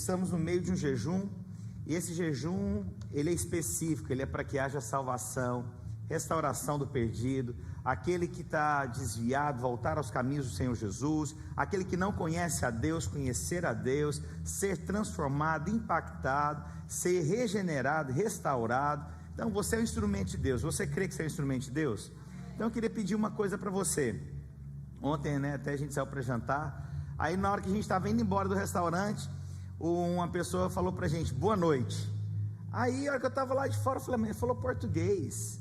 estamos no meio de um jejum, e esse jejum, ele é específico, ele é para que haja salvação, restauração do perdido, aquele que está desviado, voltar aos caminhos do Senhor Jesus, aquele que não conhece a Deus, conhecer a Deus, ser transformado, impactado, ser regenerado, restaurado. Então você é um instrumento de Deus. Você crê que você é um instrumento de Deus? Então eu queria pedir uma coisa para você. Ontem, até a gente saiu para jantar, aí na hora que a gente estava indo embora do restaurante, uma pessoa falou para a gente, boa noite. Aí a hora que eu estava lá de fora, eu falei, mas ele falou português.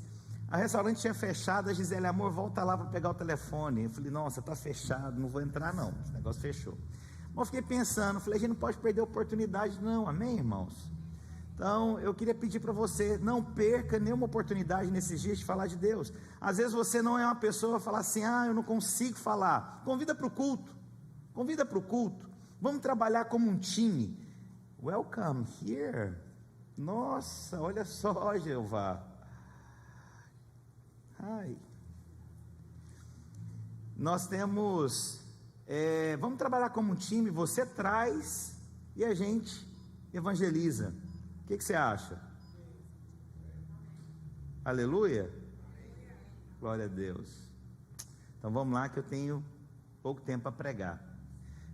O restaurante tinha fechado, a Gisele, amor, volta lá para pegar o telefone. Eu falei, nossa, está fechado, não vou entrar não, esse negócio fechou. Mas eu fiquei pensando, falei, a gente não pode perder a oportunidade não, amém, irmãos? Então eu queria pedir para você, não perca nenhuma oportunidade nesses dias de falar de Deus. Às vezes você não é uma pessoa a falar assim, eu não consigo falar, convida para o culto, vamos trabalhar como um time. Welcome here. Nossa, olha só, Jeová. Nós temos, vamos trabalhar como um time, você traz e a gente evangeliza. O que você acha? Aleluia? Glória a Deus. Então vamos lá que eu tenho pouco tempo para pregar.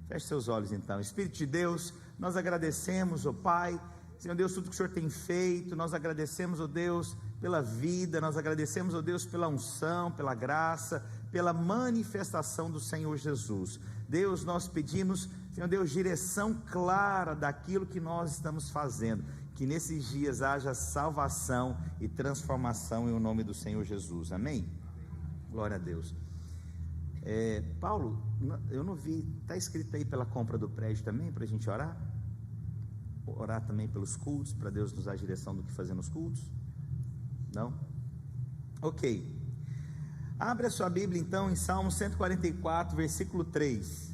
Feche seus olhos então. Espírito de Deus, nós agradecemos, ó Pai, Senhor Deus, tudo que o Senhor tem feito. Nós agradecemos, ó Deus, pela vida, nós agradecemos, ó Deus, pela unção, pela graça, pela manifestação do Senhor Jesus. Deus, nós pedimos, Senhor Deus, direção clara daquilo que nós estamos fazendo, que nesses dias haja salvação e transformação em o nome do Senhor Jesus, amém? Glória a Deus. Paulo, eu não vi, está escrito aí pela compra do prédio também, para a gente orar? Orar também pelos cultos, para Deus nos dar direção do que fazer nos cultos? Não? Ok, abre a sua Bíblia então em Salmo 144, versículo 3,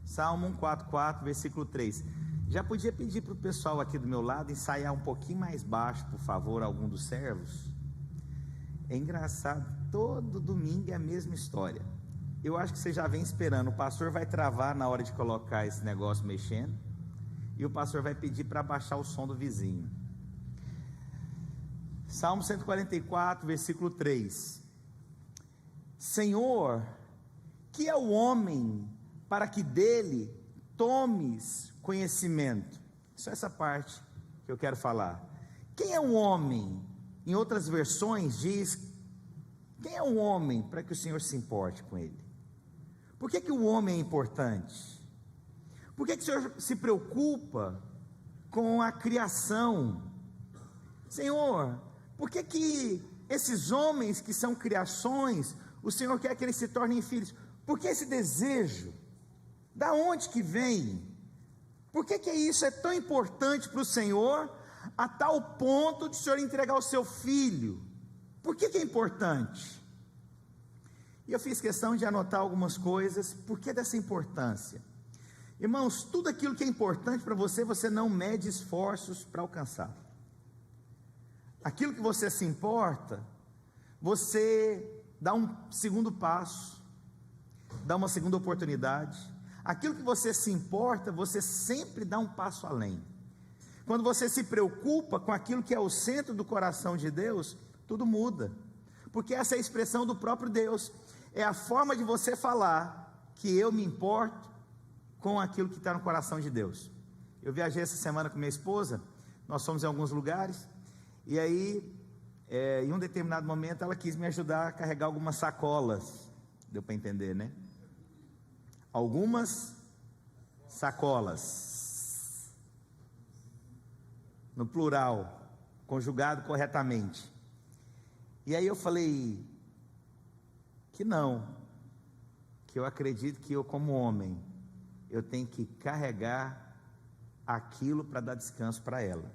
Salmo 144, versículo 3, já podia pedir para o pessoal aqui do meu lado ensaiar um pouquinho mais baixo, por favor, algum dos servos? É engraçado, todo domingo é a mesma história, eu acho que você já vem esperando, o pastor vai travar na hora de colocar esse negócio mexendo, e o pastor vai pedir para baixar o som do vizinho. Salmo 144, versículo 3, Senhor, que é o homem para que dele tomes conhecimento? Só essa parte que eu quero falar. Quem é um homem? Em outras versões diz, quem é um homem para que o Senhor se importe com ele? Por que o homem é importante? Por que o Senhor se preocupa com a criação? Senhor, por que esses homens que são criações, o Senhor quer que eles se tornem filhos? Por que esse desejo? Da onde que vem? Por que isso é tão importante para o Senhor, a tal ponto de o Senhor entregar o seu filho? Por que é importante? E eu fiz questão de anotar algumas coisas. Por que dessa importância? Irmãos, tudo aquilo que é importante para você, você não mede esforços para alcançar. Aquilo que você se importa, você dá um segundo passo, dá uma segunda oportunidade. Aquilo que você se importa, você sempre dá um passo além. Quando você se preocupa com aquilo que é o centro do coração de Deus, tudo muda, porque essa é a expressão do próprio Deus, é a forma de você falar que eu me importo com aquilo que está no coração de Deus. Eu viajei essa semana com minha esposa, nós fomos em alguns lugares, e aí, em um determinado momento, ela quis me ajudar a carregar algumas sacolas, deu para entender, né? Algumas sacolas, no plural, conjugado corretamente. E aí eu falei que não, que eu acredito que eu, como homem, eu tenho que carregar aquilo para dar descanso para ela.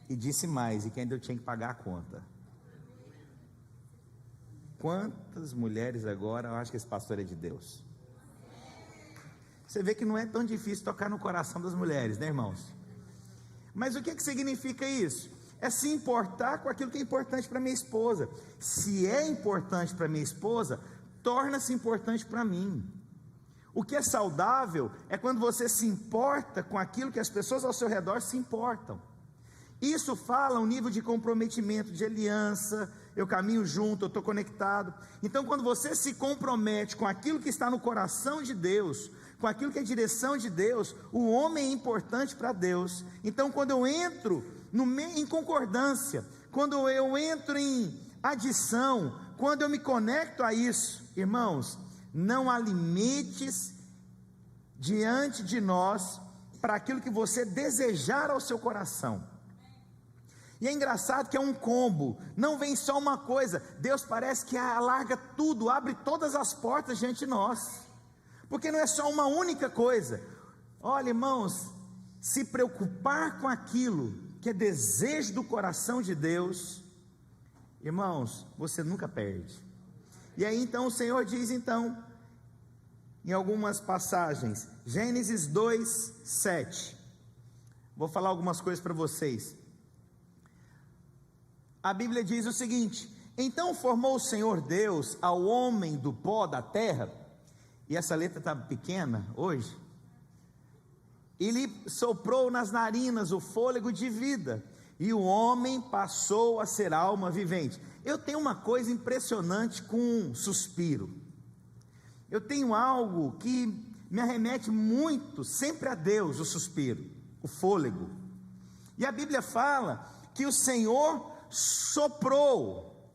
E disse mais, e que ainda eu tinha que pagar a conta. Quantas mulheres agora, eu acho que esse pastor é de Deus. Você vê que não é tão difícil tocar no coração das mulheres, né, irmãos? Mas o que significa isso? É se importar com aquilo que é importante para minha esposa. Se é importante para minha esposa, torna-se importante para mim. O que é saudável é quando você se importa com aquilo que as pessoas ao seu redor se importam. Isso fala um nível de comprometimento, de aliança. Eu caminho junto, eu estou conectado. Então, quando você se compromete com aquilo que está no coração de Deus, com aquilo que é a direção de Deus, o homem é importante para Deus. Então, quando eu entro em concordância, quando eu entro em adição, quando eu me conecto a isso, irmãos, não há limites diante de nós para aquilo que você desejar ao seu coração. E é engraçado que é um combo, não vem só uma coisa. Deus parece que alarga tudo, abre todas as portas diante de nós, porque não é só uma única coisa. Olha, irmãos, se preocupar com aquilo que é desejo do coração de Deus, irmãos, você nunca perde. E aí então o Senhor diz, então, em algumas passagens, Gênesis 2:7, vou falar algumas coisas para vocês. A Bíblia diz o seguinte: então formou o Senhor Deus ao homem do pó da terra, e essa letra está pequena hoje, e lhe soprou nas narinas o fôlego de vida, e o homem passou a ser alma vivente. Eu tenho uma coisa impressionante com suspiro, eu tenho algo que me arremete muito, sempre a Deus, o suspiro, o fôlego. E a Bíblia fala que o Senhor soprou,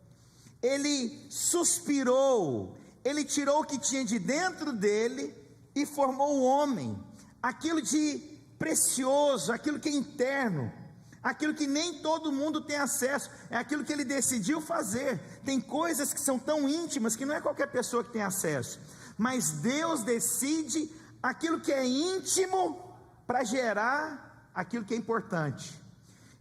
Ele suspirou, Ele tirou o que tinha de dentro dele e formou o homem, aquilo de precioso, aquilo que é interno, aquilo que nem todo mundo tem acesso, é aquilo que Ele decidiu fazer. Tem coisas que são tão íntimas que não é qualquer pessoa que tem acesso, mas Deus decide aquilo que é íntimo para gerar aquilo que é importante.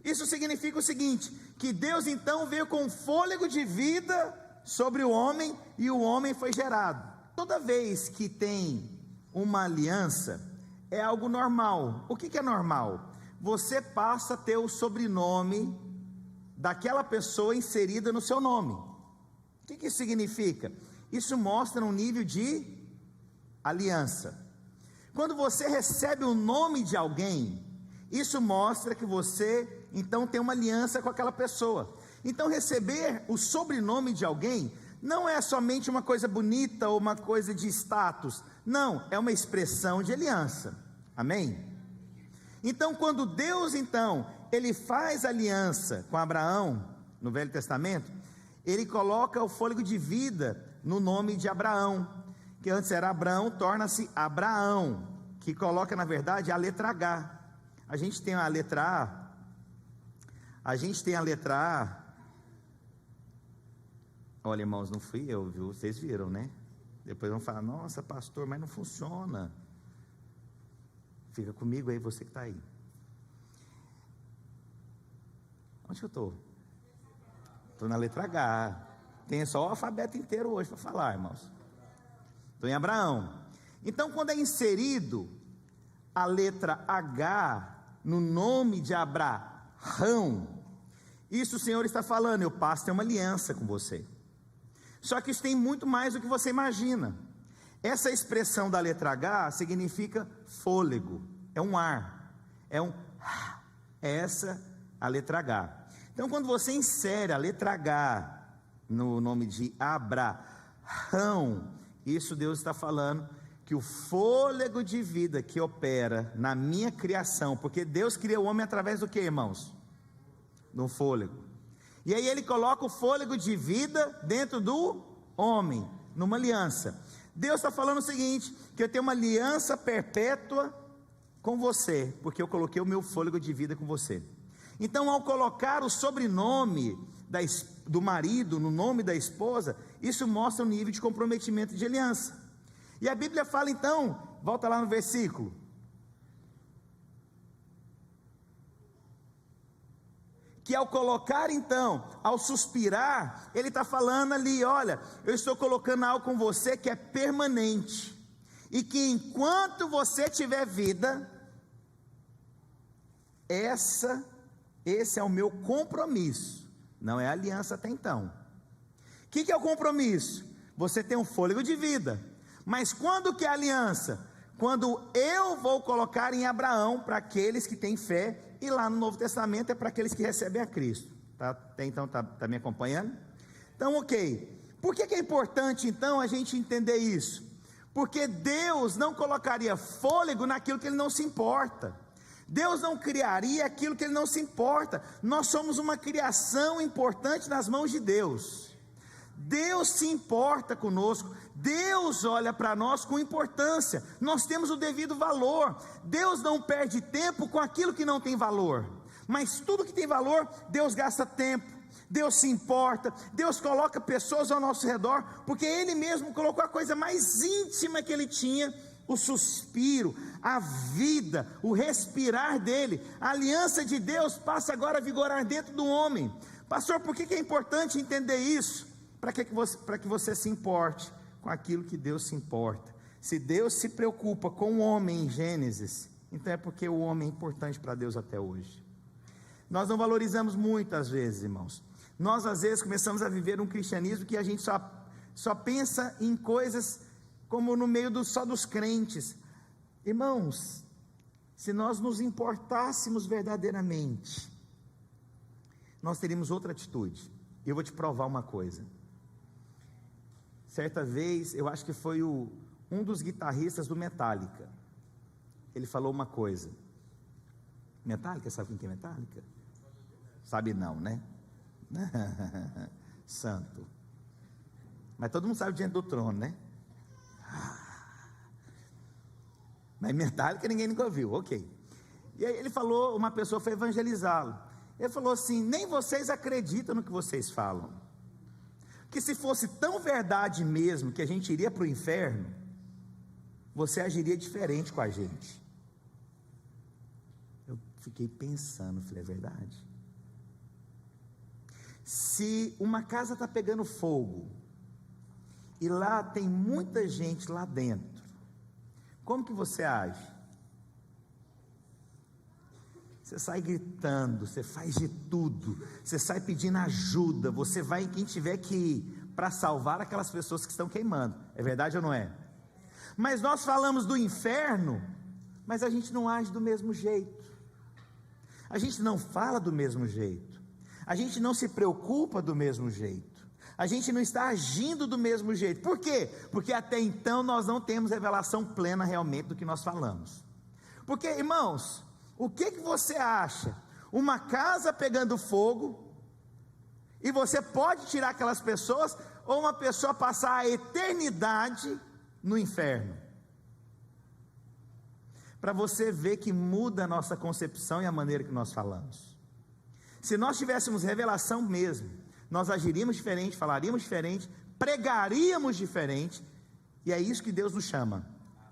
Isso significa o seguinte, que Deus então veio com um fôlego de vida sobre o homem, e o homem foi gerado. Toda vez que tem uma aliança, é algo normal. O que é normal? Você passa a ter o sobrenome daquela pessoa inserida no seu nome. O que isso significa? Isso mostra um nível de aliança. Quando você recebe o nome de alguém, isso mostra que você então tem uma aliança com aquela pessoa. Então receber o sobrenome de alguém não é somente uma coisa bonita ou uma coisa de status, não, é uma expressão de aliança. Amém? Então quando Deus então, Ele faz aliança com Abraão, no Velho Testamento, Ele coloca o fôlego de vida no nome de Abraão, que antes era Abrão, torna-se Abraão, que coloca na verdade a letra H. A gente tem a letra A, olha irmãos, não fui eu, viu? Vocês viram, né? Depois vão falar, nossa pastor, mas não funciona. Fica comigo aí, você que está aí. Onde eu estou? Estou na letra H. Tem só o alfabeto inteiro hoje para falar, irmãos. Estou em Abraão. Então quando é inserido a letra H no nome de Abraão, isso o Senhor está falando, eu passo a ter uma aliança com você. Só que isso tem muito mais do que você imagina. Essa expressão da letra H significa fôlego, é um ar, é essa a letra H. Então quando você insere a letra H no nome de Abraão, isso Deus está falando que o fôlego de vida que opera na minha criação, porque Deus cria o homem através do que, irmãos? Do fôlego. E aí Ele coloca o fôlego de vida dentro do homem, numa aliança. Deus está falando o seguinte, que eu tenho uma aliança perpétua com você, porque eu coloquei o meu fôlego de vida com você. Então ao colocar o sobrenome do marido no nome da esposa, isso mostra um nível de comprometimento de aliança. E a Bíblia fala então, volta lá no versículo, que ao colocar então, ao suspirar, ele está falando ali, olha, eu estou colocando algo com você que é permanente, e que enquanto você tiver vida, esse é o meu compromisso, não é aliança até então. O que é o compromisso? Você tem um fôlego de vida, Mas quando que é a aliança? Quando eu vou colocar em Abraão, para aqueles que têm fé, e lá no Novo Testamento é para aqueles que recebem a Cristo. Até então está me acompanhando? Então, ok. Por que é importante então a gente entender isso? Porque Deus não colocaria fôlego naquilo que Ele não se importa. Deus não criaria aquilo que Ele não se importa. Nós somos uma criação importante nas mãos de Deus. Deus se importa conosco, Deus olha para nós com importância, nós temos o devido valor. Deus não perde tempo com aquilo que não tem valor, mas tudo que tem valor, Deus gasta tempo, Deus se importa, Deus coloca pessoas ao nosso redor, porque Ele mesmo colocou a coisa mais íntima que Ele tinha, o suspiro, a vida, o respirar dele. A aliança de Deus passa agora a vigorar dentro do homem. Pastor, por que é importante entender isso? Para que você se importe com aquilo que Deus se importa. Se Deus se preocupa com o homem em Gênesis, então é porque o homem é importante para Deus até hoje. Nós não valorizamos muito às vezes, irmãos. Nós às vezes começamos a viver um cristianismo que a gente só pensa em coisas como no meio só dos crentes. Irmãos, se nós nos importássemos verdadeiramente, nós teríamos outra atitude. E eu vou te provar uma coisa. Certa vez, eu acho que foi um dos guitarristas do Metallica. Ele falou uma coisa. Metallica, sabe quem que é Metallica? Sabe não, né? Santo. Mas todo mundo sabe diante do trono, né? Mas Metallica ninguém nunca ouviu, ok. E aí ele falou, uma pessoa foi evangelizá-lo. Ele falou assim: nem vocês acreditam no que vocês falam. Que se fosse tão verdade mesmo que a gente iria para o inferno, você agiria diferente com a gente. Eu fiquei pensando, falei, é verdade. Se uma casa está pegando fogo, e lá tem muita gente lá dentro, como que você age? Você sai gritando, você faz de tudo, você sai pedindo ajuda, você vai em quem tiver que ir, para salvar aquelas pessoas que estão queimando, é verdade ou não é? Mas nós falamos do inferno, mas a gente não age do mesmo jeito, a gente não fala do mesmo jeito, a gente não se preocupa do mesmo jeito, a gente não está agindo do mesmo jeito. Por quê? Porque até então nós não temos revelação plena realmente do que nós falamos. Porque, irmãos, o que você acha? Uma casa pegando fogo, e você pode tirar aquelas pessoas, ou uma pessoa passar a eternidade no inferno? Para você ver que muda a nossa concepção e a maneira que nós falamos. Se nós tivéssemos revelação mesmo, nós agiríamos diferente, falaríamos diferente, pregaríamos diferente, e é isso que Deus nos chama,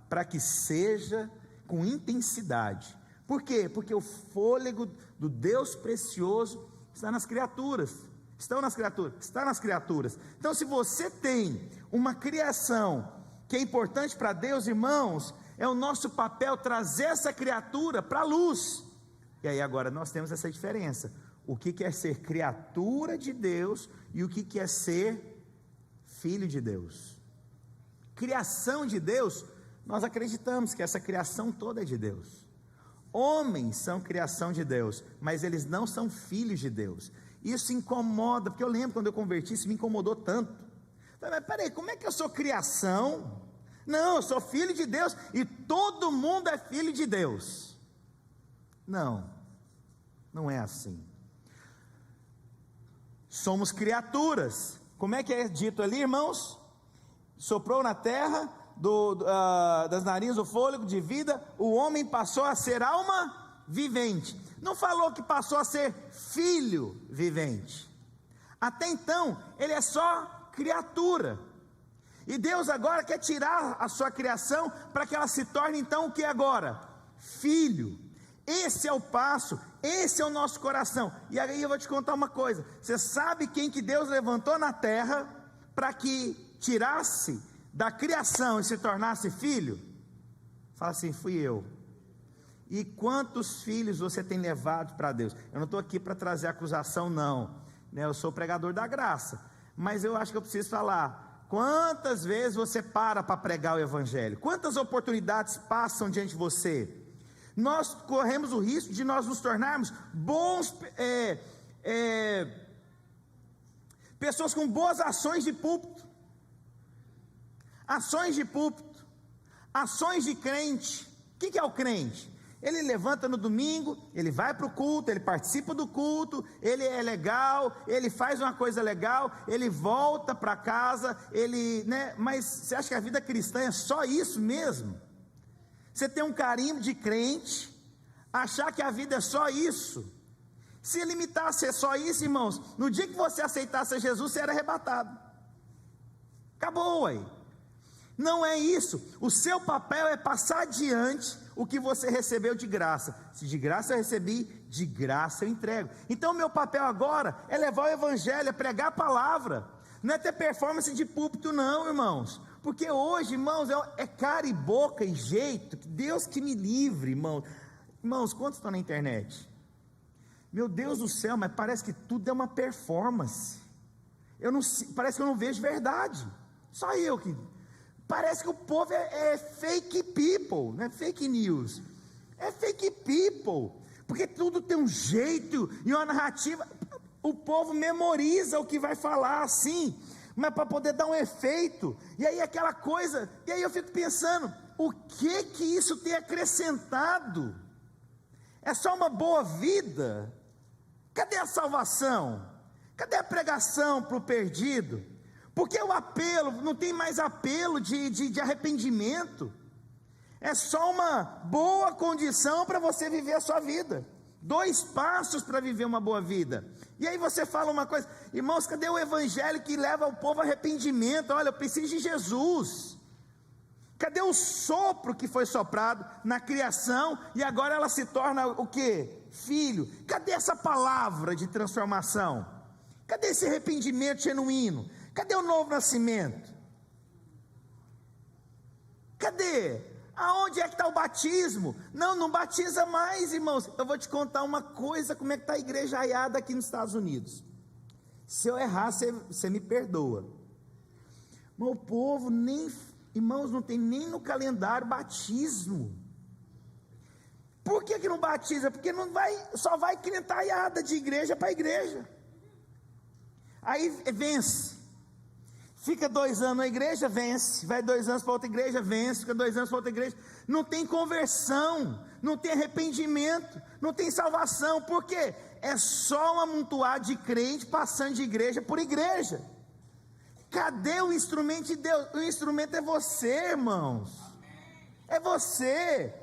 para que seja com intensidade. Por quê? Porque o fôlego do Deus precioso está nas criaturas. Estão nas criaturas? Está nas criaturas. Então, se você tem uma criação que é importante para Deus, irmãos, é o nosso papel trazer essa criatura para a luz. E aí agora nós temos essa diferença. O que é ser criatura de Deus e o que é ser filho de Deus. Criação de Deus, nós acreditamos que essa criação toda é de Deus. Homens são criação de Deus, mas eles não são filhos de Deus. Isso incomoda, porque eu lembro quando eu converti, isso me incomodou tanto. Mas peraí, como é que eu sou criação? Não, eu sou filho de Deus e todo mundo é filho de Deus. Não, não é assim. Somos criaturas. Como é que é dito ali, irmãos? Soprou na terra, das narinas o fôlego de vida, o homem passou a ser alma vivente. Não falou que passou a ser filho vivente. Até então, ele é só criatura. E Deus agora quer tirar a sua criação para que ela se torne então o que agora? Filho. Esse é o passo, esse é o nosso coração. E aí eu vou te contar uma coisa. Você sabe quem que Deus levantou na terra para que tirasse da criação e se tornasse filho? Fala assim: fui eu. E quantos filhos você tem levado para Deus? Eu não estou aqui para trazer acusação não, né? Eu sou pregador da graça, mas eu acho que eu preciso falar. Quantas vezes você para pregar o evangelho? Quantas oportunidades passam diante de você? Nós corremos o risco de nós nos tornarmos bons, pessoas com boas ações de púlpito, ações de crente. O que é o crente? Ele levanta no domingo, ele vai para o culto, ele participa do culto, ele é legal, ele faz uma coisa legal, ele volta para casa, mas você acha que a vida cristã é só isso mesmo? Você tem um carimbo de crente, achar que a vida é só isso? Se limitar a ser só isso, irmãos, no dia que você aceitasse Jesus, você era arrebatado. Acabou aí. Não é isso. O seu papel é passar adiante o que você recebeu de graça. Se de graça eu recebi, de graça eu entrego. Então o meu papel agora é levar o evangelho, é pregar a palavra. Não é ter performance de púlpito não, irmãos. Porque hoje, irmãos, é cara e boca e jeito. Deus que me livre, irmãos. Irmãos, quantos estão na internet? Meu Deus do céu, mas parece que tudo é uma performance. Parece que eu não vejo verdade. Só eu que... Parece que o povo é fake people, não é fake news, é fake people, porque tudo tem um jeito e uma narrativa. O povo memoriza o que vai falar assim, mas para poder dar um efeito, e aí aquela coisa, e aí eu fico pensando, o que isso tem acrescentado? É só uma boa vida? Cadê a salvação? Cadê a pregação para o perdido? Porque o apelo, não tem mais apelo de arrependimento, é só uma boa condição para você viver a sua vida, 2 passos para viver uma boa vida. E aí você fala uma coisa, irmãos, cadê o evangelho que leva o povo a arrependimento? Olha, eu preciso de Jesus. Cadê o sopro que foi soprado na criação e agora ela se torna o quê? Filho. Cadê essa palavra de transformação? Cadê esse arrependimento genuíno? Cadê o novo nascimento? Cadê? Aonde é que está o batismo? Não batiza mais, irmãos. Eu vou te contar uma coisa, como é que está a igreja aiada aqui nos Estados Unidos. Se eu errar, você me perdoa. Mas o povo irmãos, não tem nem no calendário batismo. Por que não batiza? Porque só vai crente aiada de igreja para igreja. Aí vence. Fica 2 anos na igreja, vence. Vai 2 anos para outra igreja, vence. Fica 2 anos para outra igreja. Não tem conversão, não tem arrependimento, não tem salvação. Por quê? É só um amontoado de crente passando de igreja por igreja. Cadê o instrumento de Deus? O instrumento é você, irmãos. É você,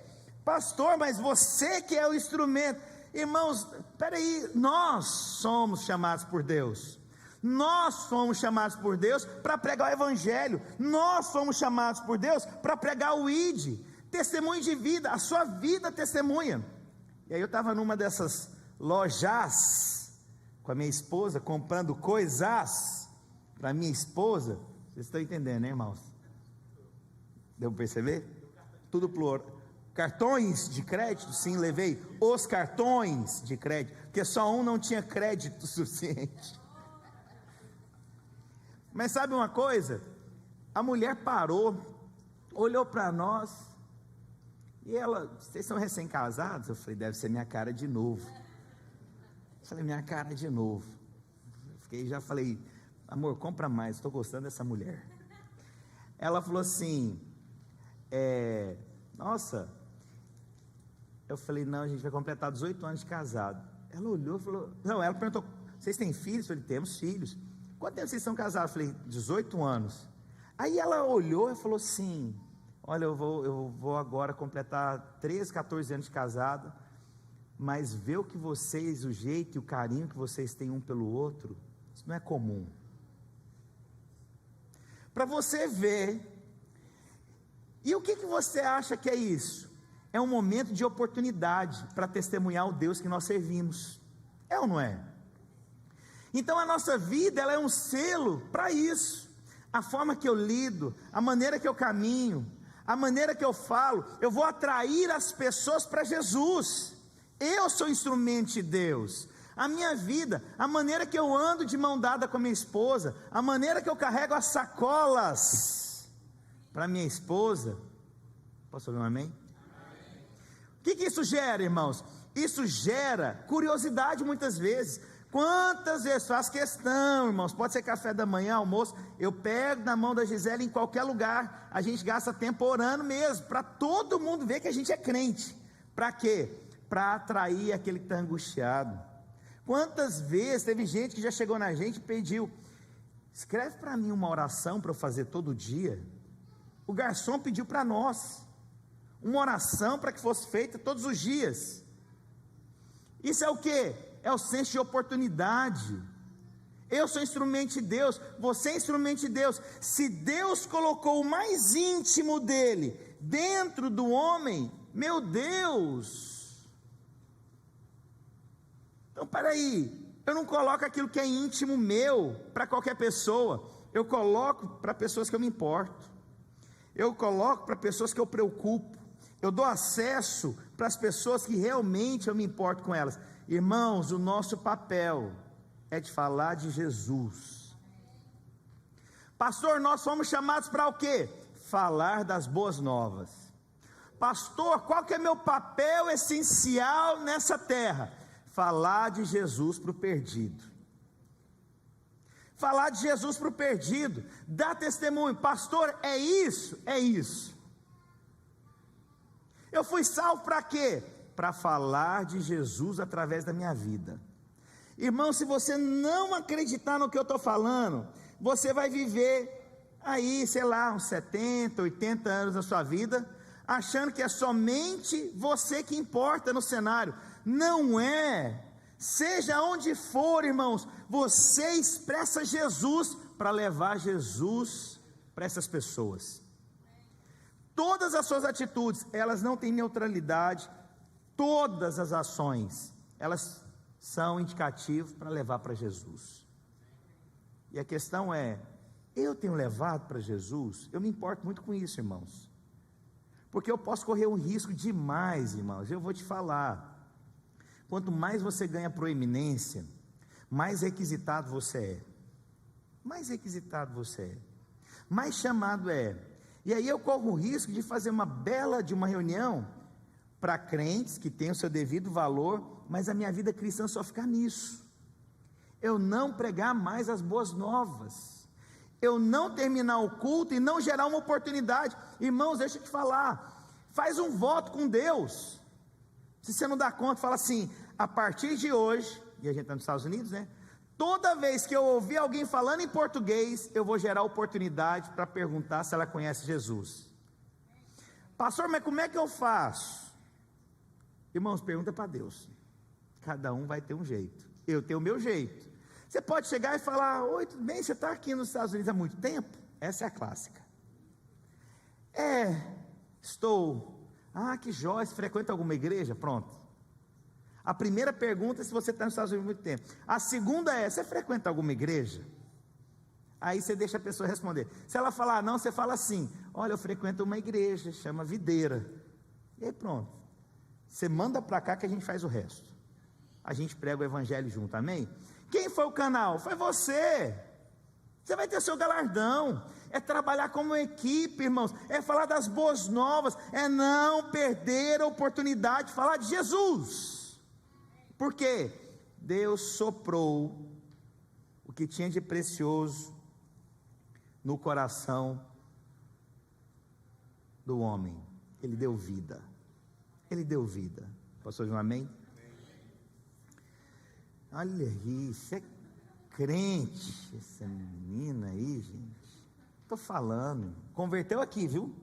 pastor, mas você que é o instrumento. Irmãos, peraí, nós somos chamados por Deus. Nós fomos chamados por Deus para pregar o evangelho. Nós fomos chamados por Deus para pregar o ID, testemunho de vida, a sua vida testemunha. E aí eu estava numa dessas lojas com a minha esposa, comprando coisas para minha esposa. Vocês estão entendendo, né, irmãos? Deu para perceber? Tudo plural. Cartões de crédito, sim, levei os cartões de crédito, porque só um não tinha crédito suficiente. Mas sabe uma coisa? A mulher parou, olhou para nós, e ela, vocês são recém-casados? Eu falei, deve ser minha cara de novo. Eu falei, minha cara de novo. Já falei, amor, compra mais, estou gostando dessa mulher. Ela falou assim, nossa, eu falei, não, a gente vai completar 18 anos de casado. Ela olhou e falou, não, ela perguntou, vocês têm filhos? Eu falei, temos filhos. Quanto tempo vocês são casados? Eu falei, 18 anos. Aí ela olhou e falou assim, olha, eu vou agora completar 13, 14 anos de casado, mas ver o que vocês, o jeito e o carinho que vocês têm um pelo outro, isso não é comum. Para você ver. E o que você acha que é isso? É um momento de oportunidade para testemunhar o Deus que nós servimos. É ou não é? Então a nossa vida, ela é um selo para isso. A forma que eu lido, a maneira que eu caminho, a maneira que eu falo, eu vou atrair as pessoas para Jesus. Eu sou instrumento de Deus. A minha vida, a maneira que eu ando de mão dada com a minha esposa, a maneira que eu carrego as sacolas para minha esposa. Posso ouvir um amém? O que isso gera, irmãos? Isso gera curiosidade muitas vezes. Quantas vezes faz questão, irmãos, pode ser café da manhã, almoço, eu pego na mão da Gisele em qualquer lugar, a gente gasta tempo orando mesmo, para todo mundo ver que a gente é crente. Para quê? Para atrair aquele que está angustiado. Quantas vezes teve gente que já chegou na gente e pediu, escreve para mim uma oração para eu fazer todo dia. O garçom pediu para nós, uma oração para que fosse feita todos os dias. Isso é o quê? É o senso de oportunidade. Eu sou instrumento de Deus, você é instrumento de Deus. Se Deus colocou o mais íntimo dele dentro do homem, meu Deus. Então, peraí, eu não coloco aquilo que é íntimo meu para qualquer pessoa, eu coloco para pessoas que eu me importo, eu coloco para pessoas que eu preocupo, eu dou acesso para as pessoas que realmente eu me importo com elas. Irmãos, o nosso papel é de falar de Jesus. Pastor, nós fomos chamados para o quê? Falar das boas novas. Pastor, qual que é meu papel essencial nessa terra? Falar de Jesus para o perdido. Falar de Jesus para o perdido, dar testemunho. Pastor, é isso, é isso. Eu fui salvo para quê? Para falar de Jesus através da minha vida. Irmão, se você não acreditar no que eu estou falando, você vai viver aí, sei lá, uns 70, 80 anos da sua vida, achando que é somente você que importa no cenário. Não é. Seja onde for, irmãos, você expressa Jesus para levar Jesus para essas pessoas. Todas as suas atitudes, elas não têm neutralidade. Todas as ações, elas são indicativos para levar para Jesus. E a questão é, eu tenho levado para Jesus? Eu me importo muito com isso, irmãos, porque eu posso correr um risco demais, irmãos. Eu vou te falar, quanto mais você ganha proeminência, mais requisitado você é, mais requisitado você é, mais chamado é. E aí eu corro o risco de fazer uma bela de uma reunião para crentes que têm o seu devido valor, mas a minha vida cristã só ficar nisso. Eu não pregar mais as boas novas, eu não terminar o culto e não gerar uma oportunidade. Irmãos, deixa eu te falar, faz um voto com Deus. Se você não dá conta, fala assim, a partir de hoje, e a gente está nos Estados Unidos, né? Toda vez que eu ouvir alguém falando em português, eu vou gerar oportunidade para perguntar se ela conhece Jesus. Pastor, mas como é que eu faço? Irmãos, pergunta para Deus. Cada um vai ter um jeito. Eu tenho o meu jeito. Você pode chegar e falar, oi, tudo bem? Você está aqui nos Estados Unidos há muito tempo? Essa é a clássica. Estou. Ah, que jóia, você frequenta alguma igreja? Pronto. A primeira pergunta é se você está nos Estados Unidos há muito tempo. A segunda é, você frequenta alguma igreja? Aí você deixa a pessoa responder. Se ela falar não, você fala assim, olha, eu frequento uma igreja, chama Videira. E aí pronto. Você manda para cá que a gente faz o resto. A gente prega o evangelho junto, amém? Quem foi o canal? Foi você. Você vai ter seu galardão. É trabalhar como equipe, irmãos. É falar das boas novas. É não perder a oportunidade de falar de Jesus. Por quê? Deus soprou o que tinha de precioso no coração do homem. Ele deu vida. Ele deu vida. Pastor João, amém? Olha aí, você é crente, essa menina aí, gente. Estou falando. Converteu aqui, viu?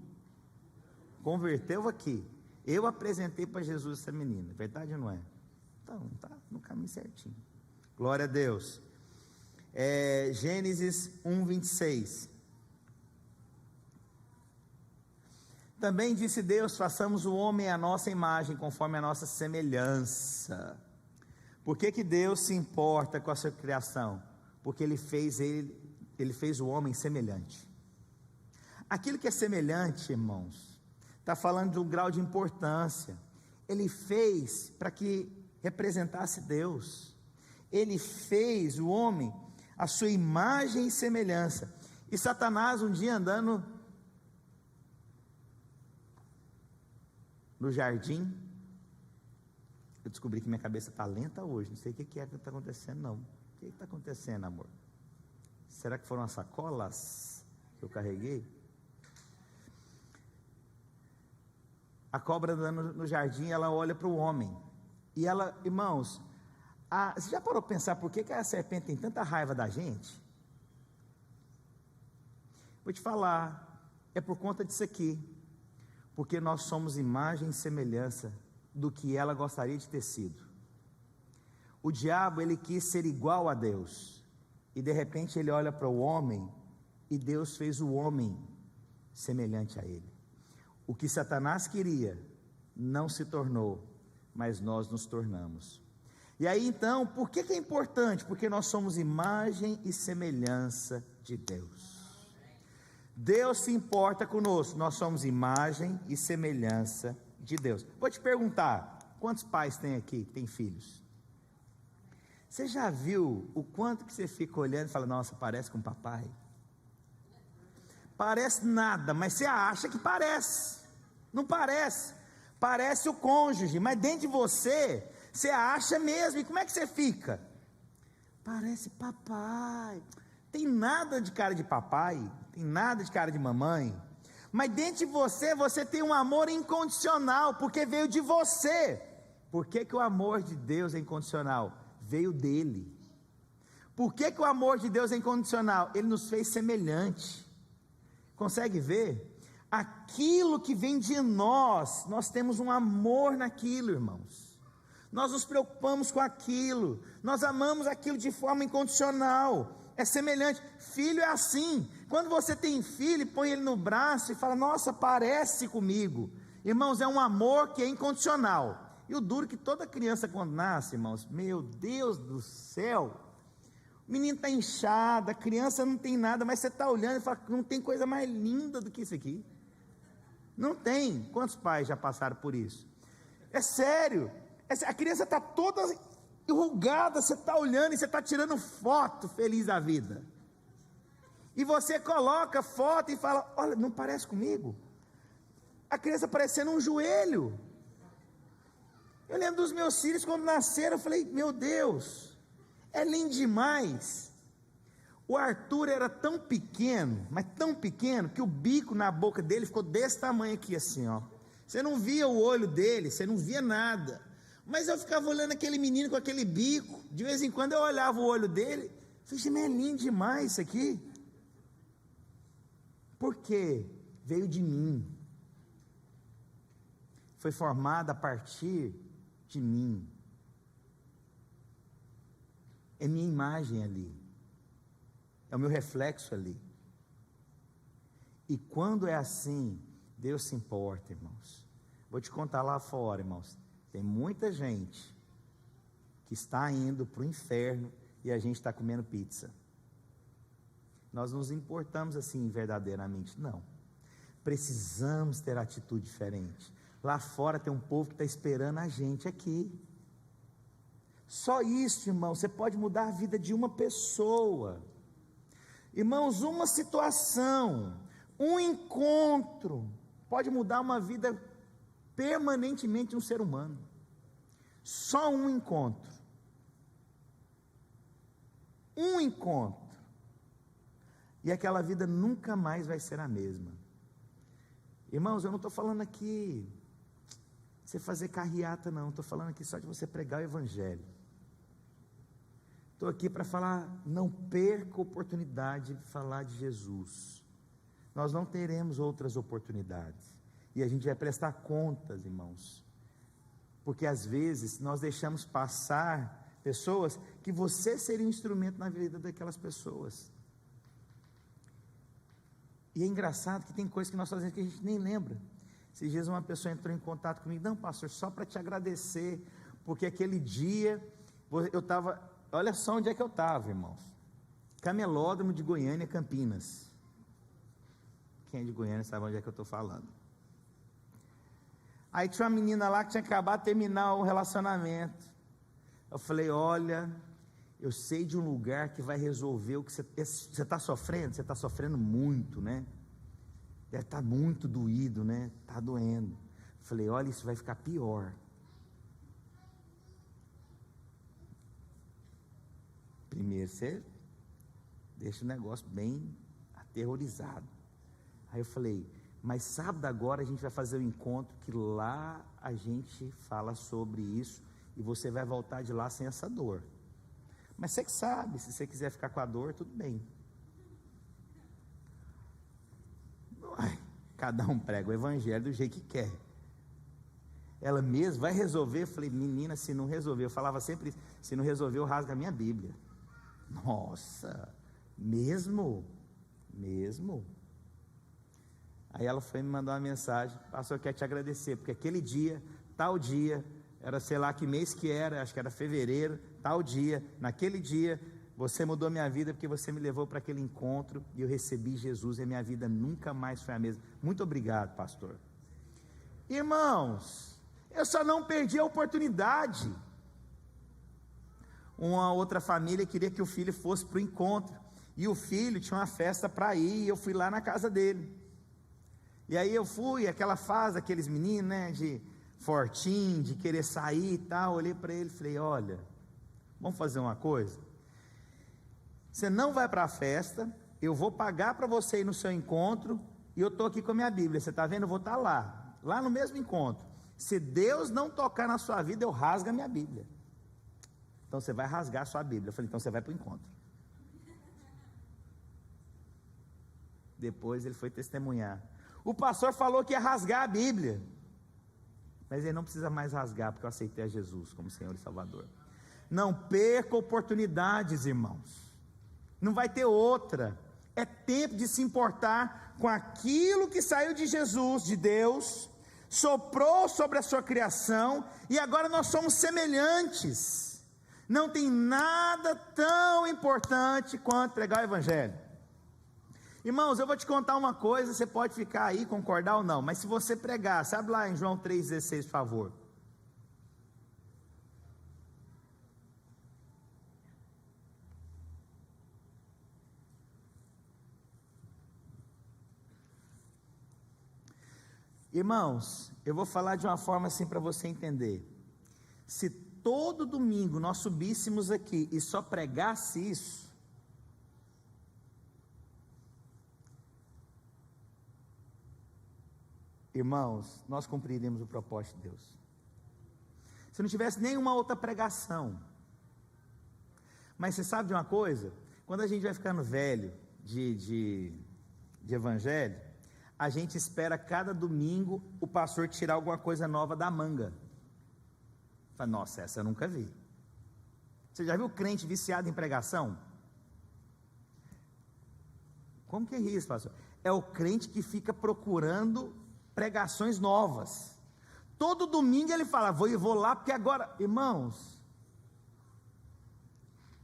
Converteu aqui. Eu apresentei para Jesus essa menina. Verdade ou não é? Então, está no caminho certinho. Glória a Deus. Gênesis 1:26. Também disse Deus, façamos o homem à nossa imagem, conforme a nossa semelhança. Por que Deus se importa com a sua criação? Porque Ele fez o homem semelhante. Aquilo que é semelhante, irmãos, está falando de um grau de importância. Ele fez para que representasse Deus. Ele fez o homem à sua imagem e semelhança. E Satanás, um dia andando no jardim, eu descobri que minha cabeça está lenta hoje, não sei o que é que está acontecendo não. O que está acontecendo, amor? Será que foram as sacolas que eu carreguei? A cobra andando no jardim, ela olha para o homem, e ela, irmãos, você já parou para pensar por que a serpente tem tanta raiva da gente? Vou te falar, é por conta disso aqui, porque nós somos imagem e semelhança do que ela gostaria de ter sido. O diabo, ele quis ser igual a Deus, e de repente ele olha para o homem, e Deus fez o homem semelhante a ele. O que Satanás queria, não se tornou, mas nós nos tornamos. E aí então, por que é importante? Porque nós somos imagem e semelhança de Deus. Deus se importa conosco, nós somos imagem e semelhança de Deus. Vou te perguntar, quantos pais tem aqui, tem filhos? Você já viu o quanto que você fica olhando e fala, nossa, parece com o papai? Parece nada, mas você acha que parece. Não parece. Parece o cônjuge, mas dentro de você, você acha mesmo. E como é que você fica? Parece papai. Tem nada de cara de papai, tem nada de cara de mamãe. Mas dentro de você, você tem um amor incondicional, porque veio de você. Por que o amor de Deus é incondicional? Veio dele. Por que o amor de Deus é incondicional? Ele nos fez semelhante. Consegue ver? Aquilo que vem de nós temos um amor naquilo, irmãos. Nós nos preocupamos com aquilo, nós amamos aquilo de forma incondicional. É semelhante. Filho é assim. Quando você tem filho, põe ele no braço e fala, nossa, parece comigo. Irmãos, é um amor que é incondicional. E o duro que toda criança quando nasce, irmãos, meu Deus do céu, o menino está inchado, a criança não tem nada, mas você está olhando e fala, não tem coisa mais linda do que isso aqui. Não tem. Quantos pais já passaram por isso? É sério. A criança está toda enrugada, você está olhando e você está tirando foto feliz da vida. E você coloca foto e fala, olha, não parece comigo? A criança parecendo um joelho. Eu lembro dos meus filhos quando nasceram, eu falei, meu Deus, é lindo demais. O Arthur era tão pequeno, mas tão pequeno, que o bico na boca dele ficou desse tamanho aqui assim, ó. Você não via o olho dele, você não via nada. Mas eu ficava olhando aquele menino com aquele bico, de vez em quando eu olhava o olho dele, falei, mas é lindo demais isso aqui. Por quê? Veio de mim. Foi formado a partir de mim. É minha imagem ali. É o meu reflexo ali. E quando é assim, Deus se importa, irmãos. Vou te contar lá fora, irmãos. Tem muita gente que está indo para o inferno e a gente está comendo pizza. Nós nos importamos assim verdadeiramente? Não. Precisamos ter atitude diferente. Lá fora tem um povo que está esperando a gente aqui. Só isso, irmão, você pode mudar a vida de uma pessoa. Irmãos, uma situação, um encontro, pode mudar uma vida permanentemente de um ser humano. Só um encontro. Um encontro. E aquela vida nunca mais vai ser a mesma. Irmãos, eu não estou falando aqui de você fazer carreata, não. Estou falando aqui só de você pregar o Evangelho. Estou aqui para falar, não perca a oportunidade de falar de Jesus. Nós não teremos outras oportunidades. E a gente vai prestar contas, irmãos. Porque às vezes nós deixamos passar pessoas que você seria um instrumento na vida daquelas pessoas. E é engraçado que tem coisas que nós fazemos que a gente nem lembra. Esses dias uma pessoa entrou em contato comigo, não, pastor, só para te agradecer, porque aquele dia eu estava, olha só onde é que eu estava, irmãos. Camelódromo de Goiânia, Campinas. Quem é de Goiânia sabe onde é que eu estou falando. Aí tinha uma menina lá que tinha acabado de terminar o relacionamento. Eu falei, olha, eu sei de um lugar que vai resolver o que você está sofrendo. Você está sofrendo muito, né? Deve estar muito doído, né? Está doendo. Falei, olha, isso vai ficar pior. Primeiro você deixa o negócio bem aterrorizado. Aí eu falei, mas sábado agora a gente vai fazer um encontro que lá a gente fala sobre isso e você vai voltar de lá sem essa dor. Mas você que sabe, se você quiser ficar com a dor, tudo bem. Ai, cada um prega o evangelho do jeito que quer. Ela mesma vai resolver. Eu falei, menina, se não resolver, eu falava sempre isso, se não resolver eu rasgo a minha Bíblia. Nossa, mesmo? Aí ela foi me mandar uma mensagem, pastor, quer te agradecer, porque aquele dia, tal dia, era sei lá que mês que era, acho que era fevereiro, tal dia, naquele dia, você mudou minha vida, porque você me levou para aquele encontro, e eu recebi Jesus, e a minha vida nunca mais foi a mesma. Muito obrigado, pastor. Irmãos, eu só não perdi a oportunidade. Uma outra família queria que o filho fosse para o encontro, e o filho tinha uma festa para ir, e eu fui lá na casa dele. E aí eu fui, aquela fase, aqueles meninos, né, de fortinho, de querer sair e tal, olhei para ele e falei, olha, vamos fazer uma coisa, você não vai para a festa, eu vou pagar para você ir no seu encontro, e eu estou aqui com a minha Bíblia, você está vendo, eu vou estar lá no mesmo encontro, se Deus não tocar na sua vida, eu rasgo a minha Bíblia, então você vai rasgar a sua Bíblia. Eu falei, então você vai para o encontro. Depois ele foi testemunhar, o pastor falou que ia rasgar a Bíblia, mas ele não precisa mais rasgar, porque eu aceitei a Jesus como Senhor e Salvador. Não perca oportunidades, irmãos, não vai ter outra. É tempo de se importar com aquilo que saiu de Jesus, de Deus, soprou sobre a sua criação, e agora nós somos semelhantes. Não tem nada tão importante quanto pregar o evangelho. Irmãos, eu vou te contar uma coisa, você pode ficar aí, concordar ou não, mas se você pregar, sabe lá em João 3,16, por favor. Irmãos, eu vou falar de uma forma assim para você entender. Se todo domingo nós subíssemos aqui e só pregasse isso, irmãos, nós cumpriríamos o propósito de Deus. Se não tivesse nenhuma outra pregação. Mas você sabe de uma coisa? Quando a gente vai ficando velho de evangelho, a gente espera cada domingo o pastor tirar alguma coisa nova da manga. Fala, nossa, essa eu nunca vi. Você já viu crente viciado em pregação? Como que é isso, pastor? É o crente que fica procurando pregações novas. Todo domingo ele fala, vou lá, porque agora, irmãos,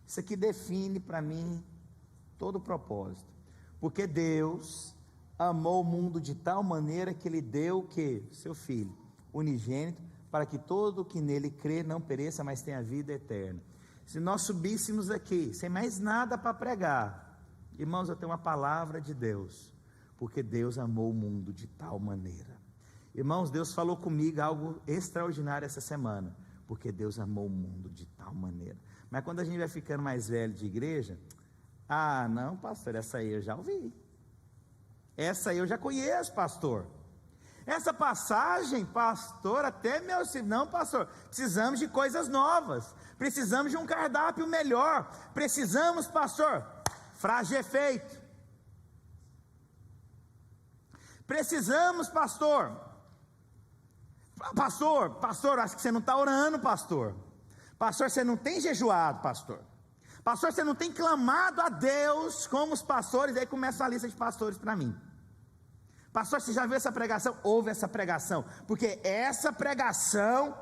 isso aqui define para mim todo o propósito, porque Deus amou o mundo de tal maneira que Ele deu o que? Seu Filho, unigênito, para que todo que nele crê não pereça, mas tenha vida eterna. Se nós subíssemos aqui, sem mais nada para pregar, irmãos, eu tenho uma palavra de Deus, porque Deus amou o mundo de tal maneira. Irmãos, Deus falou comigo algo extraordinário essa semana, porque Deus amou o mundo de tal maneira. Mas quando a gente vai ficando mais velho de igreja, não, pastor, essa aí eu já ouvi, essa aí eu já conheço, pastor, essa passagem, pastor, até não, pastor, precisamos de coisas novas, precisamos de um cardápio melhor, precisamos, pastor, frase de efeito, precisamos, pastor, acho que você não está orando, pastor, você não tem jejuado, pastor, você não tem clamado a Deus como os pastores. Aí começa a lista de pastores para mim. Pastor, você já viu essa pregação? Ouve essa pregação, porque essa pregação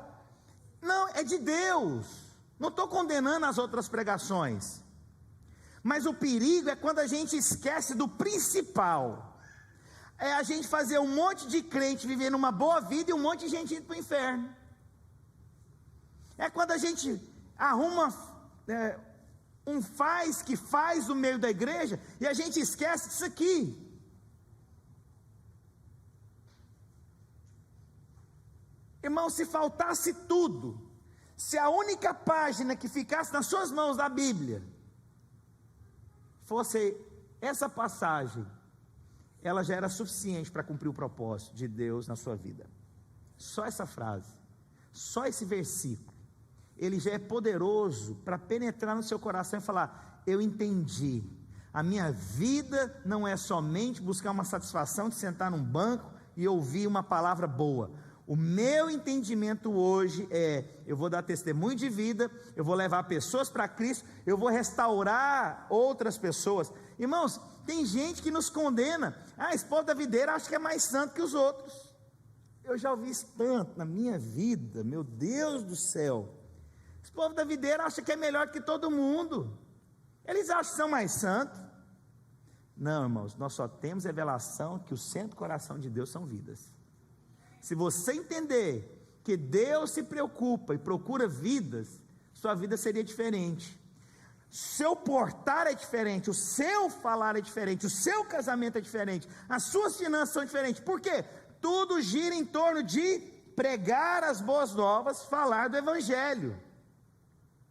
não é de Deus. Não estou condenando as outras pregações, mas o perigo é quando a gente esquece do principal. É a gente fazer um monte de crente vivendo uma boa vida e um monte de gente indo para o inferno. É quando a gente arruma um faz que faz no meio da igreja, e a gente esquece disso aqui. Irmão, se faltasse tudo, se a única página que ficasse nas suas mãos da Bíblia fosse essa passagem, ela já era suficiente para cumprir o propósito de Deus na sua vida. Só essa frase, só esse versículo, ele já é poderoso para penetrar no seu coração e falar: eu entendi, a minha vida não é somente buscar uma satisfação de sentar num banco e ouvir uma palavra boa. O meu entendimento hoje é: eu vou dar testemunho de vida, eu vou levar pessoas para Cristo, eu vou restaurar outras pessoas. Irmãos, tem gente que nos condena: esse povo da videira acha que é mais santo que os outros. Eu já ouvi isso tanto na minha vida, meu Deus do céu. Esse povo da videira acha que é melhor que todo mundo, eles acham que são mais santos. Não, irmãos, nós só temos revelação que o centro do coração de Deus são vidas. Se você entender que Deus se preocupa e procura vidas, sua vida seria diferente. Seu portar é diferente, o seu falar é diferente, o seu casamento é diferente, as suas finanças são diferentes. Por quê? Tudo gira em torno de pregar as boas novas, falar do Evangelho.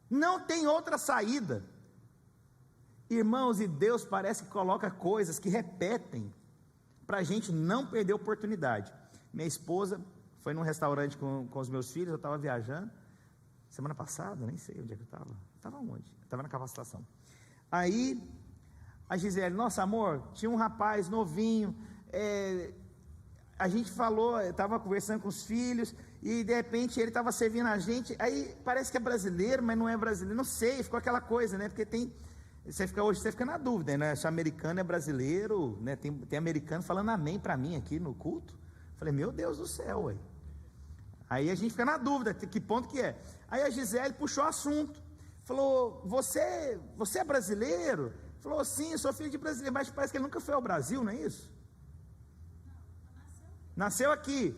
Não tem outra saída. Irmãos, e Deus parece que coloca coisas que repetem, para a gente não perder a oportunidade. Minha esposa foi num restaurante com os meus filhos, eu estava viajando, semana passada, nem sei onde é que eu estava onde? Estava na capacitação. Aí, a Gisele: nossa amor, tinha um rapaz novinho, a gente falou, estava conversando com os filhos, e de repente ele estava servindo a gente, aí parece que é brasileiro, mas não é brasileiro, não sei, ficou aquela coisa, né, porque você fica na dúvida, né, se americano é brasileiro, né, tem americano falando amém para mim aqui no culto. Falei: meu Deus do céu, ué. Aí a gente fica na dúvida, que ponto que é. Aí a Gisele puxou o assunto, falou: você é brasileiro? Falou: sim, eu sou filho de brasileiro, mas parece que ele nunca foi ao Brasil, não é isso? Nasceu aqui.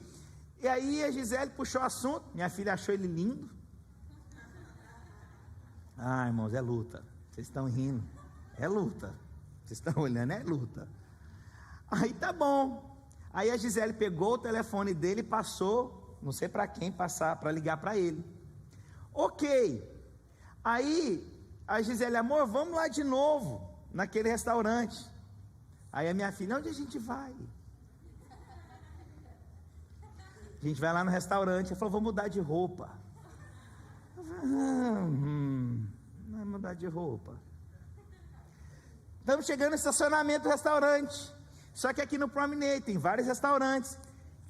E aí a Gisele puxou o assunto, minha filha achou ele lindo. Irmãos, é luta, vocês estão rindo, é luta, vocês estão olhando, é luta. Aí tá bom. Aí a Gisele pegou o telefone dele e passou, não sei para quem passar, para ligar para ele. Ok. Aí a Gisele: amor, vamos lá de novo, naquele restaurante. Aí a minha filha: onde a gente vai? A gente vai lá no restaurante. Ela falou: vou mudar de roupa. Eu falei: não vai mudar de roupa. Estamos chegando no estacionamento do restaurante. Só que aqui no Promenade tem vários restaurantes.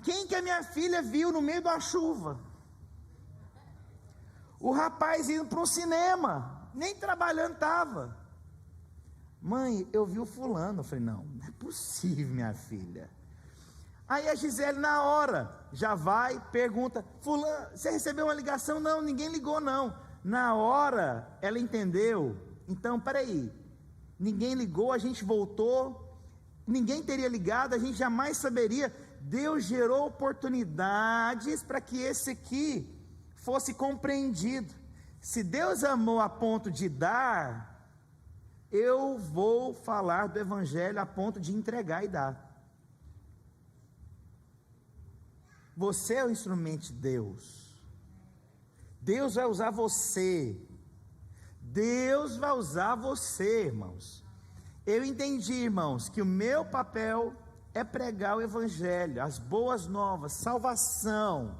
Quem que a minha filha viu no meio da chuva? O rapaz indo para um cinema, nem trabalhando estava. Mãe, eu vi o fulano. Eu falei: não é possível, minha filha. Aí a Gisele na hora já vai, pergunta: fulano, você recebeu uma ligação? Não, ninguém ligou não. Na hora ela entendeu. Então, peraí, ninguém ligou, a gente voltou, ninguém teria ligado, a gente jamais saberia. Deus gerou oportunidades para que esse aqui fosse compreendido. Se Deus amou a ponto de dar, eu vou falar do Evangelho a ponto de entregar e dar. Você é o instrumento de Deus. Deus vai usar você. Deus vai usar você, irmãos. Eu entendi, irmãos, que o meu papel é pregar o Evangelho, as boas novas, salvação.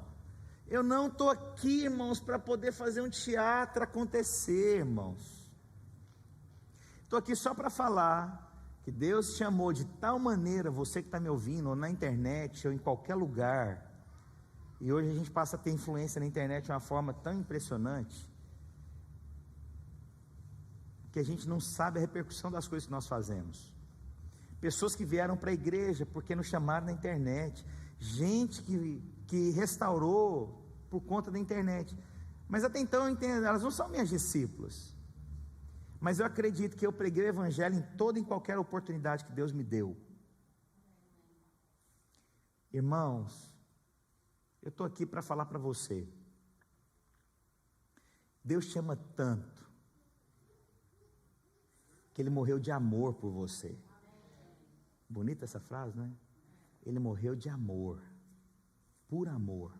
Eu não estou aqui, irmãos, para poder fazer um teatro acontecer, irmãos. Estou aqui só para falar que Deus chamou de tal maneira, você que está me ouvindo, ou na internet, ou em qualquer lugar, e hoje a gente passa a ter influência na internet de uma forma tão impressionante, que a gente não sabe a repercussão das coisas que nós fazemos. Pessoas que vieram para a igreja porque nos chamaram na internet, gente que restaurou por conta da internet, mas até então eu entendo, elas não são minhas discípulas, mas eu acredito que eu preguei o Evangelho em toda e em qualquer oportunidade que Deus me deu. Irmãos, eu estou aqui para falar para você, Deus te ama tanto, que Ele morreu de amor por você. Bonita essa frase, né? Ele morreu de amor, por amor,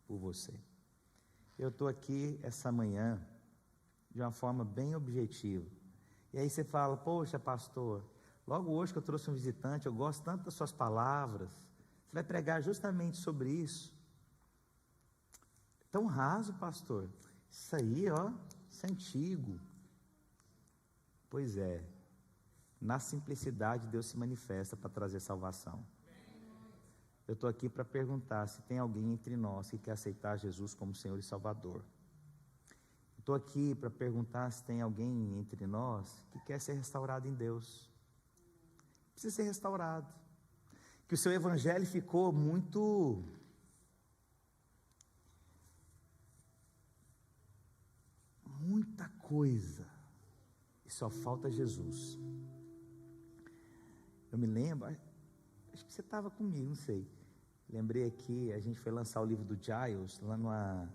por você. Eu estou aqui essa manhã de uma forma bem objetiva. E aí você fala, poxa pastor, logo hoje que eu trouxe um visitante, eu gosto tanto das suas palavras, você vai pregar justamente sobre isso. Tão raso, pastor. Isso aí, isso é antigo. Pois é, na simplicidade Deus se manifesta para trazer salvação. Eu estou aqui para perguntar se tem alguém entre nós que quer aceitar Jesus como Senhor e Salvador. Estou aqui para perguntar se tem alguém entre nós que quer ser restaurado em Deus. Precisa ser restaurado. Que o seu evangelho ficou muita coisa, e só falta Jesus. Eu me lembro, acho que você estava comigo, não sei. Lembrei aqui, a gente foi lançar o livro do Giles lá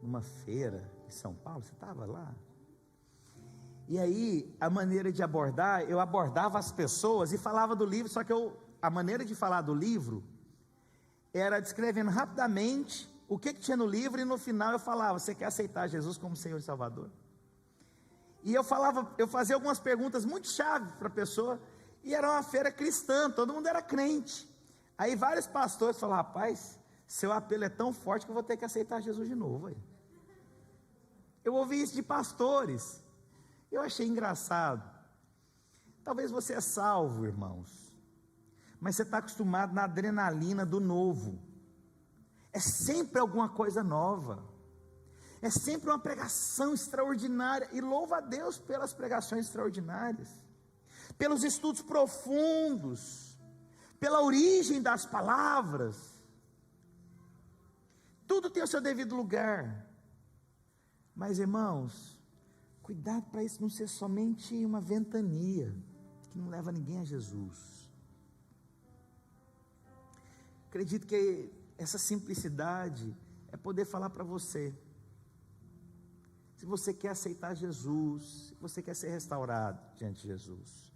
numa feira em São Paulo. Você estava lá? E aí, a maneira de abordar, eu abordava as pessoas e falava do livro, só que a maneira de falar do livro era descrevendo rapidamente o que tinha no livro, e no final eu falava, você quer aceitar Jesus como Senhor e Salvador? E eu fazia algumas perguntas muito chave para a pessoa, e era uma feira cristã, todo mundo era crente. Aí vários pastores falaram, rapaz, seu apelo é tão forte que eu vou ter que aceitar Jesus de novo. Aí. Eu ouvi isso de pastores, eu achei engraçado. Talvez você é salvo, irmãos, mas você está acostumado na adrenalina do novo. É sempre alguma coisa nova, é sempre uma pregação extraordinária, e louva a Deus pelas pregações extraordinárias, pelos estudos profundos, pela origem das palavras, tudo tem o seu devido lugar, mas irmãos, cuidado para isso não ser somente uma ventania, que não leva ninguém a Jesus. Acredito que essa simplicidade é poder falar para você, se você quer aceitar Jesus, se você quer ser restaurado diante de Jesus,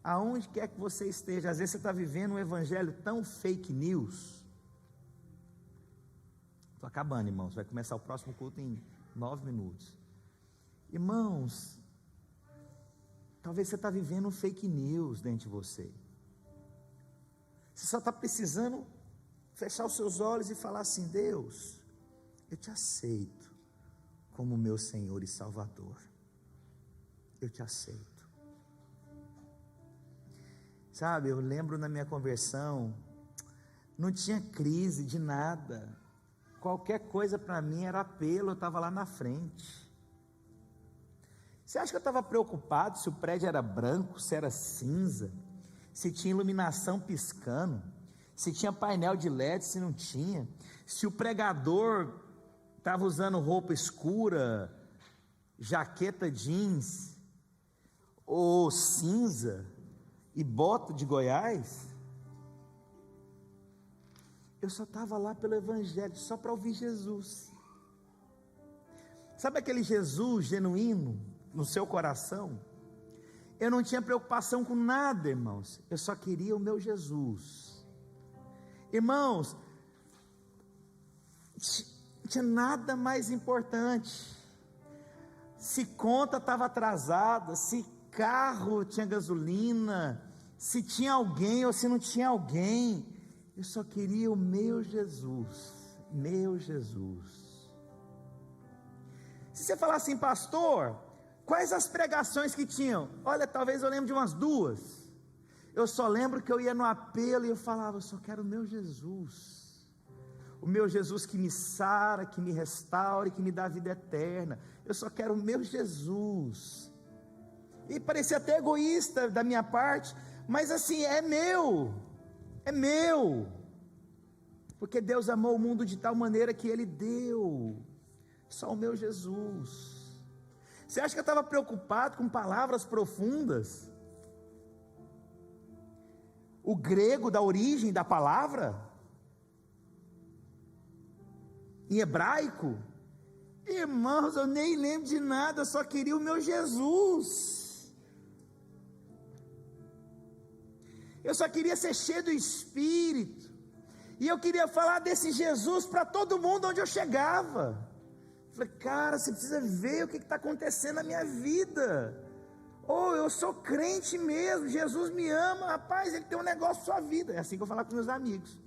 aonde quer que você esteja, às vezes você está vivendo um evangelho tão fake news. Estou acabando, irmãos, vai começar o próximo culto em 9 minutos. Irmãos, talvez você está vivendo um fake news dentro de você. Você só está precisando fechar os seus olhos e falar assim, Deus, eu te aceito como meu Senhor e Salvador. Eu te aceito. Sabe, eu lembro na minha conversão, não tinha crise de nada, qualquer coisa para mim era apelo, eu estava lá na frente. Você acha que eu estava preocupado se o prédio era branco, se era cinza, se tinha iluminação piscando, se tinha painel de LED, se não tinha, se o pregador estava usando roupa escura, jaqueta jeans, ou cinza, e bota de Goiás? Eu só estava lá pelo evangelho, só para ouvir Jesus. Sabe aquele Jesus genuíno no seu coração? Eu não tinha preocupação com nada, irmãos, eu só queria o meu Jesus. Irmãos, não tinha nada mais importante, se conta estava atrasada, se carro tinha gasolina, se tinha alguém ou se não tinha alguém, eu só queria o meu Jesus, meu Jesus. Se você falar assim, pastor, quais as pregações que tinham? Olha, talvez eu lembre de umas 2, eu só lembro que eu ia no apelo e eu falava, eu só quero o meu Jesus, o meu Jesus que me sara, que me restaure, que me dá vida eterna, eu só quero o meu Jesus. E parecia até egoísta da minha parte, mas assim, é meu, porque Deus amou o mundo de tal maneira que Ele deu, só o meu Jesus. Você acha que eu estava preocupado com palavras profundas? O grego da origem da palavra? Em hebraico? Irmãos, eu nem lembro de nada, eu só queria o meu Jesus. Eu só queria ser cheio do Espírito. E eu queria falar desse Jesus para todo mundo onde eu chegava. Falei, cara, você precisa ver o que está acontecendo na minha vida. Oh, eu sou crente mesmo, Jesus me ama, rapaz, Ele tem um negócio na sua vida. É assim que eu falo com meus amigos.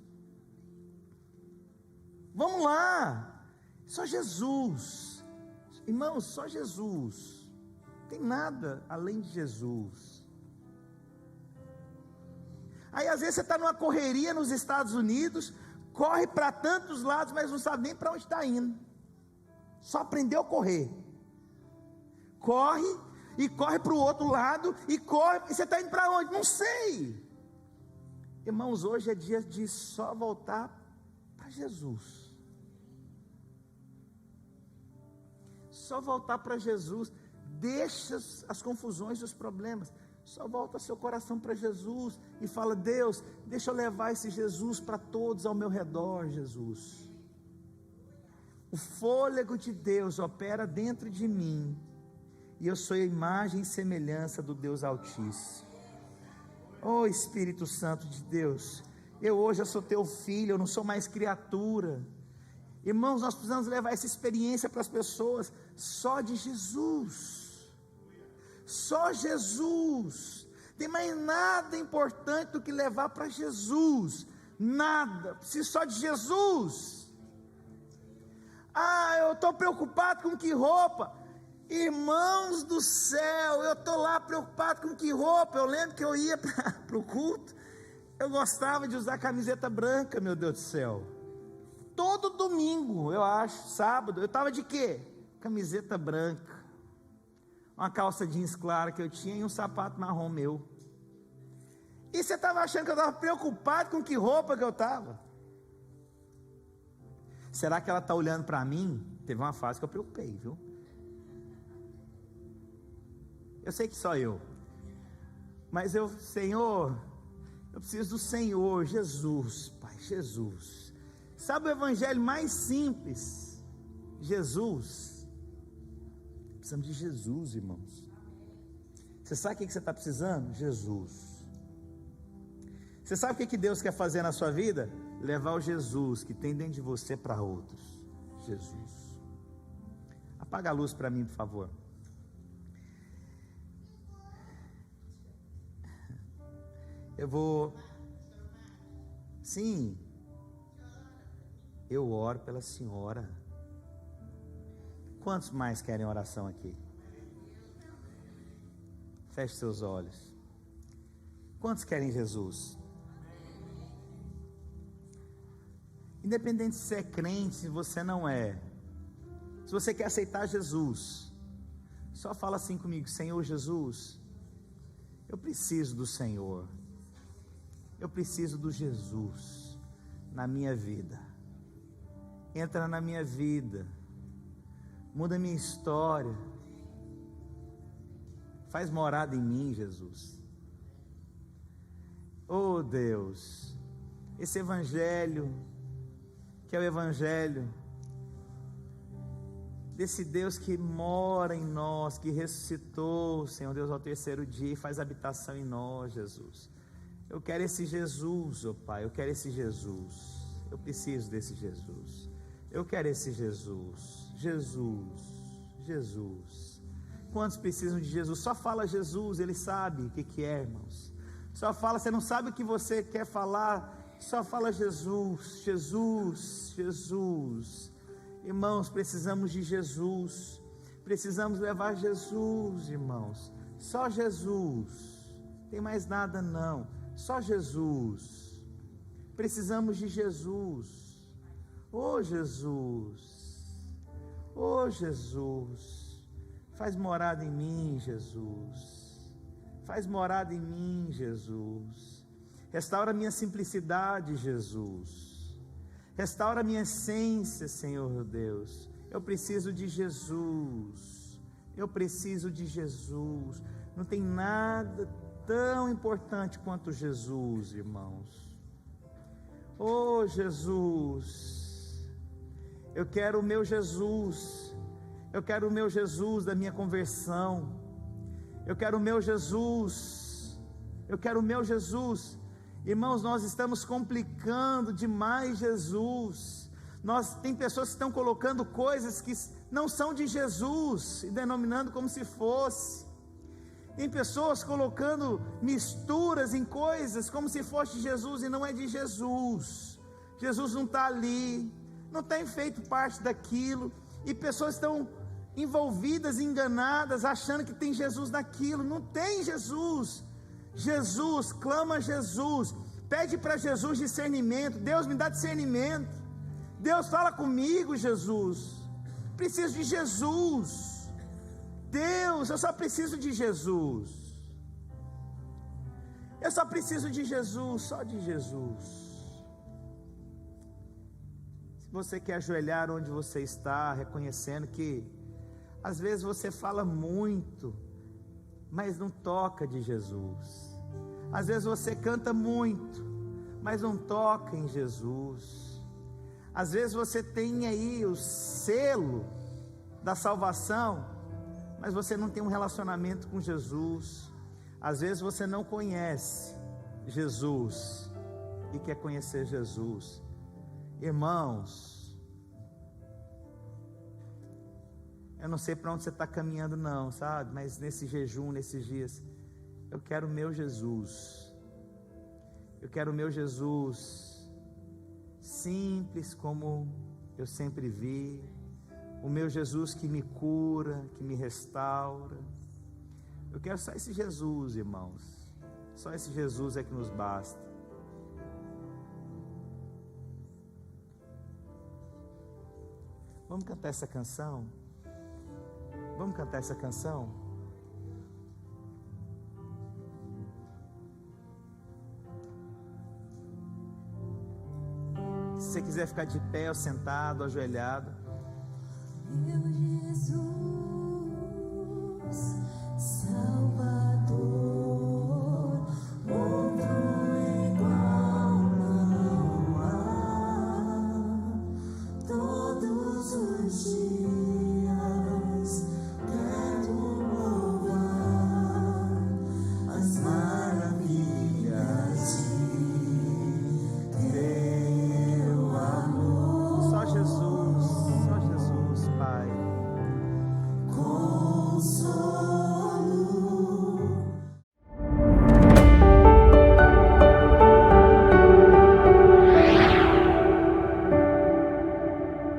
Vamos lá, só Jesus. Irmãos, só Jesus. Não tem nada além de Jesus. Aí às vezes você está numa correria nos Estados Unidos, corre para tantos lados, mas não sabe nem para onde está indo. Só aprendeu a correr. Corre e corre para o outro lado e corre. E você está indo para onde? Não sei. Irmãos, hoje é dia de só voltar para Jesus. Só voltar para Jesus. Deixa as confusões e os problemas. Só volta seu coração para Jesus e fala: Deus, deixa eu levar esse Jesus para todos ao meu redor, Jesus. O fôlego de Deus opera dentro de mim, e eu sou a imagem e semelhança do Deus Altíssimo. Oh Espírito Santo de Deus, eu hoje eu sou teu filho, eu não sou mais criatura. Irmãos, nós precisamos levar essa experiência para as pessoas, só de Jesus. Só Jesus. Tem mais nada importante do que levar para Jesus. Nada, preciso só de Jesus. Ah, eu estou preocupado com que roupa? Irmãos do céu, eu estou lá preocupado com que roupa? Eu lembro que eu ia para o culto, eu gostava de usar camiseta branca, meu Deus do céu. Todo domingo, eu acho, sábado, eu estava de quê? Camiseta branca, uma calça jeans clara que eu tinha e um sapato marrom meu. E você estava achando que eu estava preocupado com que roupa que eu estava? Será que ela está olhando para mim? Teve uma fase que eu preocupei, viu? Eu sei que só eu. Mas eu, Senhor, eu preciso do Senhor, Jesus, Pai, Jesus. Sabe o evangelho mais simples? Jesus. Precisamos de Jesus, irmãos. Você sabe o que você está precisando? Jesus. Você sabe o que Deus quer fazer na sua vida? Levar o Jesus que tem dentro de você para outros. Jesus. Apaga a luz para mim, por favor. Eu vou... Sim. Eu oro pela senhora. Quantos mais querem oração aqui? Feche seus olhos. Quantos querem Jesus? Independente se você é crente, se você não é, se você quer aceitar Jesus, só fala assim comigo: Senhor Jesus, eu preciso do Senhor, eu preciso do Jesus na minha vida. Entra na minha vida, muda a minha história, faz morada em mim, Jesus. Oh Deus, esse evangelho, que é o evangelho desse Deus que mora em nós, que ressuscitou, Senhor Deus, ao terceiro dia e faz habitação em nós, Jesus. Eu quero esse Jesus, oh Pai, eu quero esse Jesus, eu preciso desse Jesus, eu quero esse Jesus, Jesus, Jesus. Quantos precisam de Jesus? Só fala Jesus, Ele sabe o que é, irmãos. Só fala, você não sabe o que você quer falar, só fala Jesus, Jesus, Jesus. Irmãos, precisamos de Jesus, precisamos levar Jesus, irmãos. Só Jesus, tem mais nada não, só Jesus. Precisamos de Jesus. Oh Jesus, oh Jesus, faz morada em mim, Jesus. Faz morada em mim, Jesus. Restaura minha simplicidade, Jesus. Restaura minha essência, Senhor Deus. Eu preciso de Jesus. Eu preciso de Jesus. Não tem nada tão importante quanto Jesus, irmãos. Oh Jesus, eu quero o meu Jesus. Eu quero o meu Jesus da minha conversão. Eu quero o meu Jesus. Eu quero o meu Jesus. Irmãos, nós estamos complicando demais Jesus. Tem pessoas que estão colocando coisas que não são de Jesus e denominando como se fosse. Tem pessoas colocando misturas em coisas como se fosse de Jesus e não é de Jesus. Jesus não está ali, não tem feito parte daquilo, e pessoas estão envolvidas, enganadas, achando que tem Jesus naquilo. Não tem Jesus. Jesus, clama a Jesus, pede para Jesus discernimento. Deus, me dá discernimento. Deus, fala comigo, Jesus. Preciso de Jesus. Deus, eu só preciso de Jesus. Eu só preciso de Jesus, só de Jesus. Se você quer ajoelhar onde você está, reconhecendo que às vezes você fala muito, mas não toca de Jesus. Às vezes você canta muito, mas não toca em Jesus. Às vezes você tem aí o selo da salvação, mas você não tem um relacionamento com Jesus. Às vezes você não conhece Jesus e quer conhecer Jesus. Irmãos, eu não sei para onde você está caminhando não, sabe? Mas nesse jejum, nesses dias, eu quero o meu Jesus. Eu quero o meu Jesus simples como eu sempre vi. O meu Jesus que me cura, que me restaura. Eu quero só esse Jesus, irmãos. Só esse Jesus é que nos basta. Vamos cantar essa canção? Vamos cantar essa canção? Se você quiser ficar de pé ou sentado, ajoelhado. Meu Jesus.